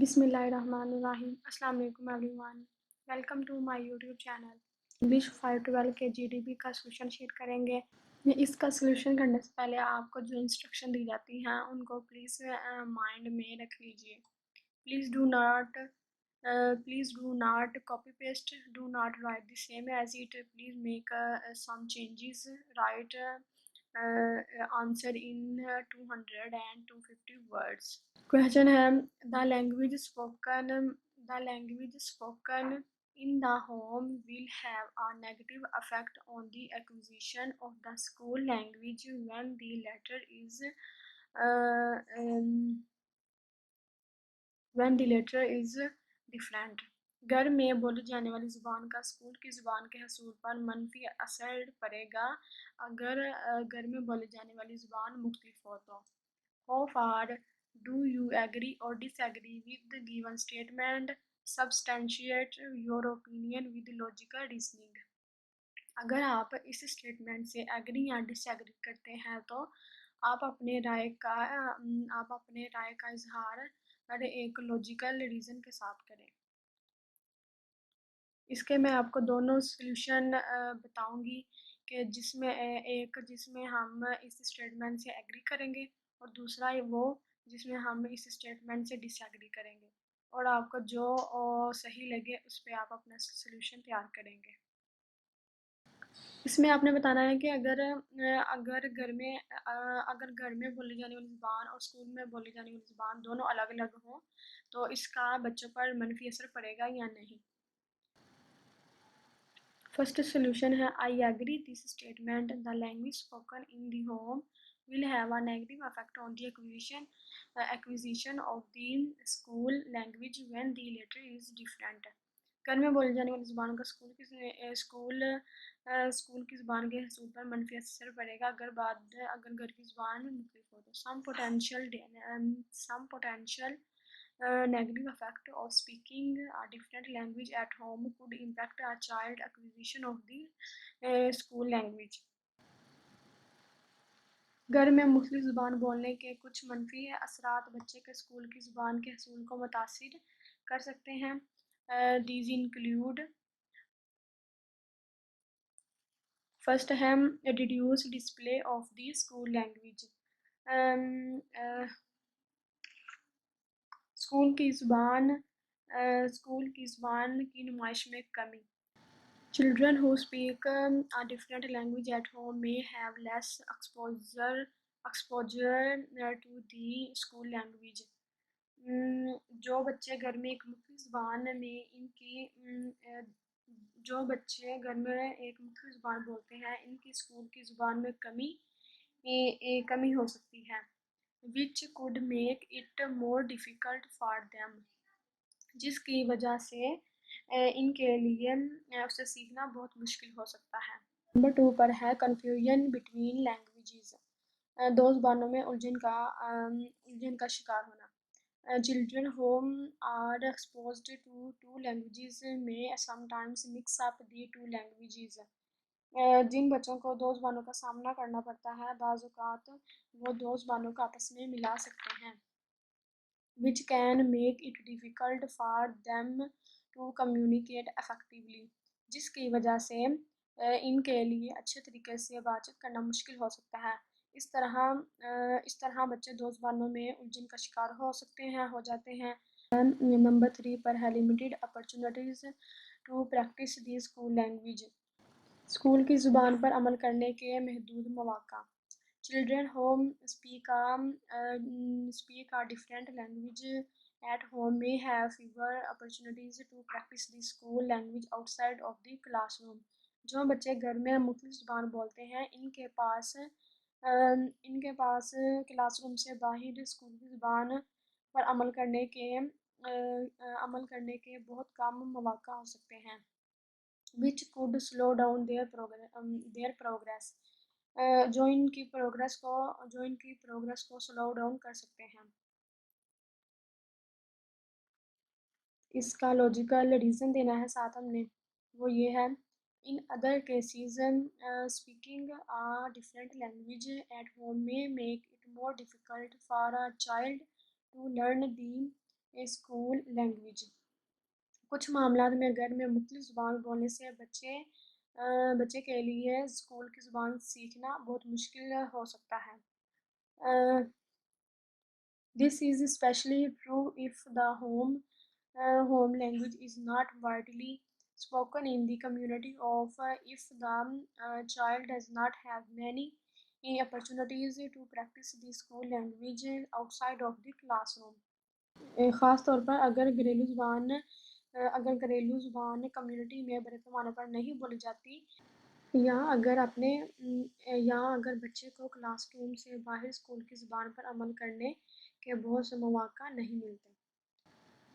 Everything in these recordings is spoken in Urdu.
بسم اللہ الرحمن الرحیم. السلام علیکم everyone. Welcome to my YouTube channel. English 512 کے جی ڈی بی کا سولوشن شیئر کریں گے. اس کا سولوشن کرنے سے پہلے آپ کو جو انسٹرکشن دی جاتی ہیں ان کو پلیز مائنڈ میں رکھ لیجئے. Please do not copy paste, do not write the same as it. Please make some changes. Write answer in 200 and 250 words. Question ہے the language spoken in the home will have a negative effect on the acquisition of the school language when the latter is different. گھر میں بولی جانے والی زبان کا اسکول کی زبان کے حصول پر منفی اثر پڑے گا اگر گھر میں بولی جانے والی زبان مختلف ہو تو. How far do you agree or disagree with the given statement? Substantiate your opinion with logical reasoning. اگر آپ اس اسٹیٹمنٹ سے ایگری یا ڈس ایگری کرتے ہیں تو آپ اپنے رائے کا اظہار ایک لوجیکل ریزن کے ساتھ کریں. اس کے میں آپ کو دونوں سولوشن بتاؤں گی کہ جس میں ہم اس اسٹیٹمنٹ سے ایگری کریں گے اور دوسرا وہ جس میں ہم اس اسٹیٹمنٹ سے ڈس ایگری کریں گے، اور آپ کو جو صحیح لگے اس پہ آپ اپنا سولوشن تیار کریں گے. اس میں آپ نے بتانا ہے کہ اگر گھر میں بولی جانے والی زبان اور اسکول میں بولی جانے والی زبان دونوں الگ الگ ہوں تو اس کا بچوں پر منفی اثر پڑے گا یا نہیں. فرسٹ سولوشن ہے I agree this statement. The language spoken in the home will have a negative effect on the acquisition of the school language when the latter is different. گھر میں بولی جانے والی زبان کا اسکول کی زبان کے حصول پر منفی اثر پڑے گا اگر گھر کی زبان مختلف ہو تو. Some potential negative effect of speaking a different language at home could impact a child acquisition of the school language. گھر میں مختلف زبان بولنے کے کچھ منفی اثرات بچے کے اسکول کی زبان کے حصول کو متاثر کر سکتے ہیں. These include first ہے reduced display of the school language. School کی زبان کی نمائش میں کمی. Children who speak a different language at home may have less exposure to the school language. جو بچے گھر میں ایک مختلف زبان بولتے ہیں ان کی اسکول کی زبان میں کمی ہو سکتی ہے. which could make it more difficult for them. جس کی وجہ سے ان کے لیے اسے سیکھنا بہت مشکل ہو سکتا ہے. نمبر 2 پر ہے confusion between languages. دو زبانوں میں الجھن کا شکار ہونا. Children who are exposed to two languages may sometimes mix up the two languages. جن بچوں کو دو زبانوں کا سامنا کرنا پڑتا ہے بعض اوقات وہ دو زبانوں کو آپس میں ملا سکتے ہیں. which can make it difficult for them to communicate effectively. جس کی وجہ سے ان کے لیے اچھے طریقے سے بات چیت کرنا مشکل ہو سکتا ہے. اس طرح بچے دو زبانوں میں الجھن کا شکار ہو جاتے ہیں. نمبر 3 پر ہے limited opportunities to practice the school language. School کی زبان پر عمل کرنے کے محدود مواقع. Children who speak a different language at home may have fewer opportunities to practice the school language outside of the classroom. جو بچے گھر میں مختلف زبان بولتے ہیں ان کے پاس کلاس روم سے باہر اسکول کی زبان پر عمل کرنے کے بہت کم مواقع ہو سکتے ہیں. which could slow down their progress. جو ان کی پروگرس کو سلو ڈاؤن کر سکتے ہیں. اس کا لاجیکل ریزن دینا ہے ساتھ ہم نے، وہ یہ ہے in other cases speaking a different language at home may make it more difficult for a child to learn the school language. کچھ معاملات میں گھر میں مختلف زبان بولنے سے بچے کے لیے اسکول کی زبان سیکھنا بہت مشکل ہو سکتا ہے. This is especially true if the home language is not widely spoken in the community, or if the child does not have many opportunities to practice the school language outside of the classroom. خاص طور پر اگر گھریلو زبان کمیونٹی میں بڑے پیمانے پر نہیں بولی جاتی، یا اگر بچے کو کلاس روم سے باہر اسکول کی زبان پر عمل کرنے کے بہت سے مواقع نہیں ملتے.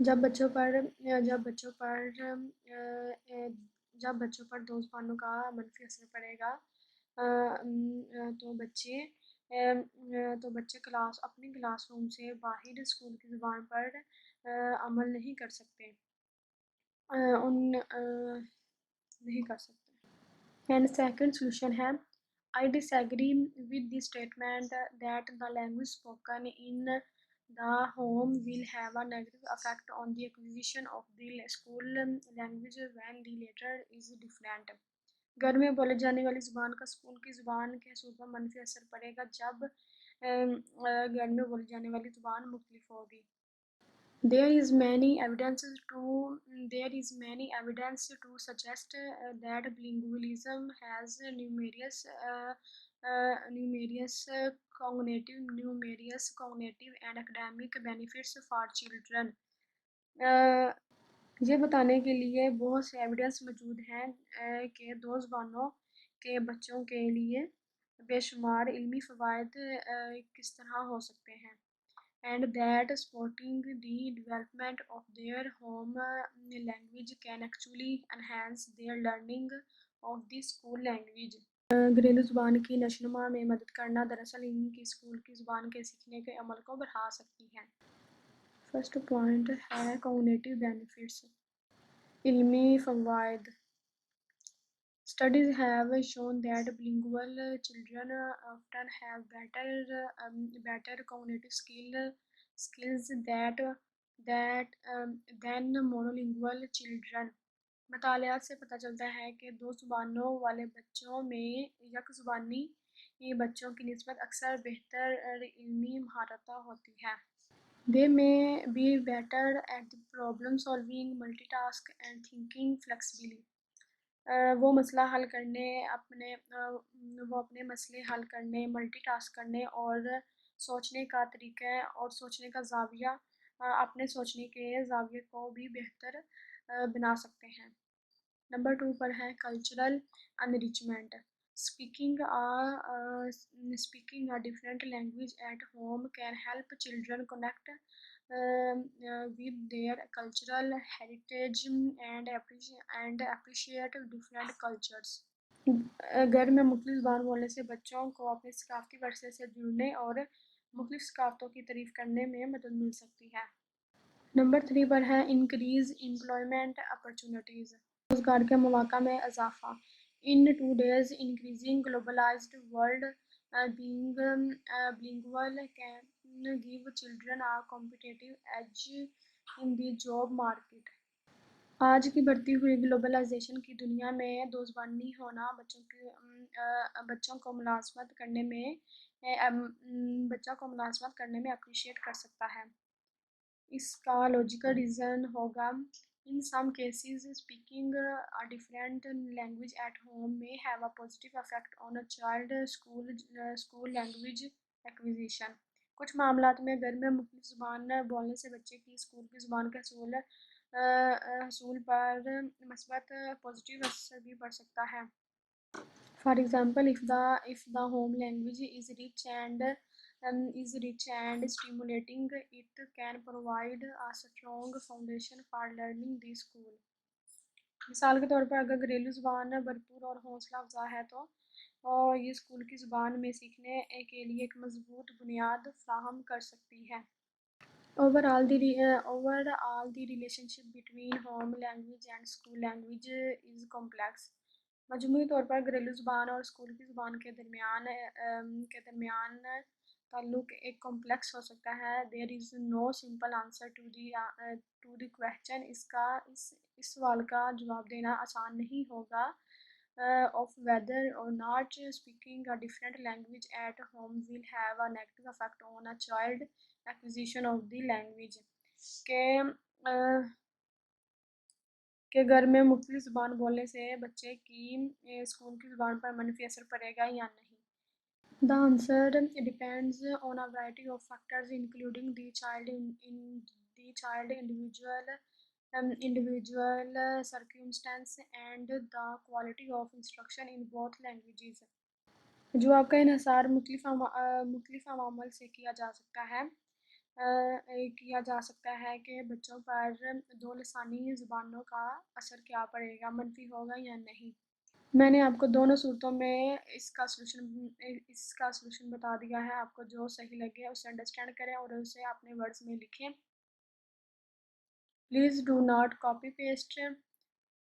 جب بچوں پر دو زبانوں کا منفی اثر پڑے گا تو بچے اپنی کلاس روم سے باہر اسکول کی زبان پر عمل نہیں کر سکتے. And second solution ہے I disagree with the statement that the language spoken in the home will have a negative effect on the acquisition of the school language when the latter is different. گھر میں بولے جانے والی زبان کا اسکول کی زبان کے حصول پر منفی اثر پڑے گا جب گھر میں بولی جانے والی زبان مختلف ہوگی. There is many evidence to suggest that bilingualism has numerous cognitive and academic benefits for children. یہ بتانے کے لیے بہت سے ایویڈنس موجود ہیں کہ دو زبانوں کے بچوں کے لیے بے شمار علمی فوائد کس طرح ہو سکتے ہیں. And that supporting the development of their home language can actually enhance their learning of the school language. گھریلو زبان کی نشوونما میں مدد کرنا دراصل ان کی اسکول کی زبان کے سیکھنے کے عمل کو بڑھا سکتی ہے. فرسٹ پوائنٹ ہے cognitive benefits، علمی فوائد. Studies have shown that bilingual children often have better cognitive skills than monolingual children. مطالعات سے پتہ چلتا ہے کہ دو زبانوں والے بچوں میں یک زبانی بچوں کی نسبت اکثر بہتر علمی مہارتیں ہوتی ہیں. They may be better at problem solving, multitask and thinking flexibly. وہ اپنے مسئلے حل کرنے، ملٹی ٹاسک کرنے اور سوچنے کا زاویہ اپنے سوچنے کے زاویے کو بھی بہتر بنا سکتے ہیں. نمبر 2 پر ہے cultural enrichment. Speaking a different language at home can help children connect with their cultural heritage and appreciate different cultures. گھر میں مختلف زبان بولنے سے بچوں کو اپنے ثقافتی ورثے سے جڑنے اور مختلف ثقافتوں کی تعریف کرنے میں مدد مل سکتی ہے. نمبر 3 پر ہے انکریز امپلائمنٹ اپرچونیٹیز. روزگار کے مواقع میں اضافہ. In today's increasing globalized world, being bilingual can give children a competitive edge in the job market. آج کی بڑھتی ہوئی گلوبلائزیشن کی دنیا میں دو زبانی ہونا بچوں کو ملازمت کرنے میں اپریشیٹ کر سکتا ہے. اس کا لاجیکل ریزن ہوگا in some cases speaking a different language at home may have a positive effect on a child's school language acquisition. کچھ معاملات میں گھر میں مختلف زبان بولنے سے بچے کی اسکول کی زبان کے حصول پر مثبت پازیٹیو اثر بھی پڑ سکتا ہے. For example, if the home language is rich and stimulating, it can provide a strong foundation for learning the school. مثال کے طور پر اگر گھریلو زبان بھرپور اور حوصلہ افزا ہے تو یہ اسکول کی زبان میں سیکھنے کے لیے ایک مضبوط بنیاد فراہم کر سکتی ہے. Overall, the relationship between home language and school language is complex. مجموعی طور پر گھریلو زبان اور اسکول کی زبان کے درمیان تعلق ایک کمپلیکس ہو سکتا ہے. There is no simple answer to the question. اس سوال کا جواب دینا آسان نہیں ہوگا. of whether or not speaking a different language at home will have a negative effect on a child acquisition of the language. کہ گھر میں مختلف زبان بولنے سے بچے کی اسکول کی زبان پر منفی اثر پڑے گا یا نہیں. The answer depends on a variety of factors including the child individual circumstance and the quality of instruction in both languages. جواب کا انحصار مختلف عوامل سے کیا جا سکتا ہے کہ بچوں پر دو لسانی زبانوں کا اثر کیا پڑے گا، منفی ہوگا یا نہیں. میں نے آپ کو دونوں صورتوں میں اس کا سلوشن بتا دیا ہے. آپ کو جو صحیح لگے اسے انڈرسٹینڈ کریں اور اسے اپنے ورڈز میں لکھیں. Please do not copy paste.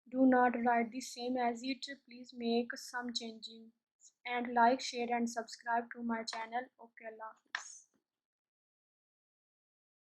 Do not write the same as it. Please make some changes and like, share and subscribe to my channel. Okay, Allah.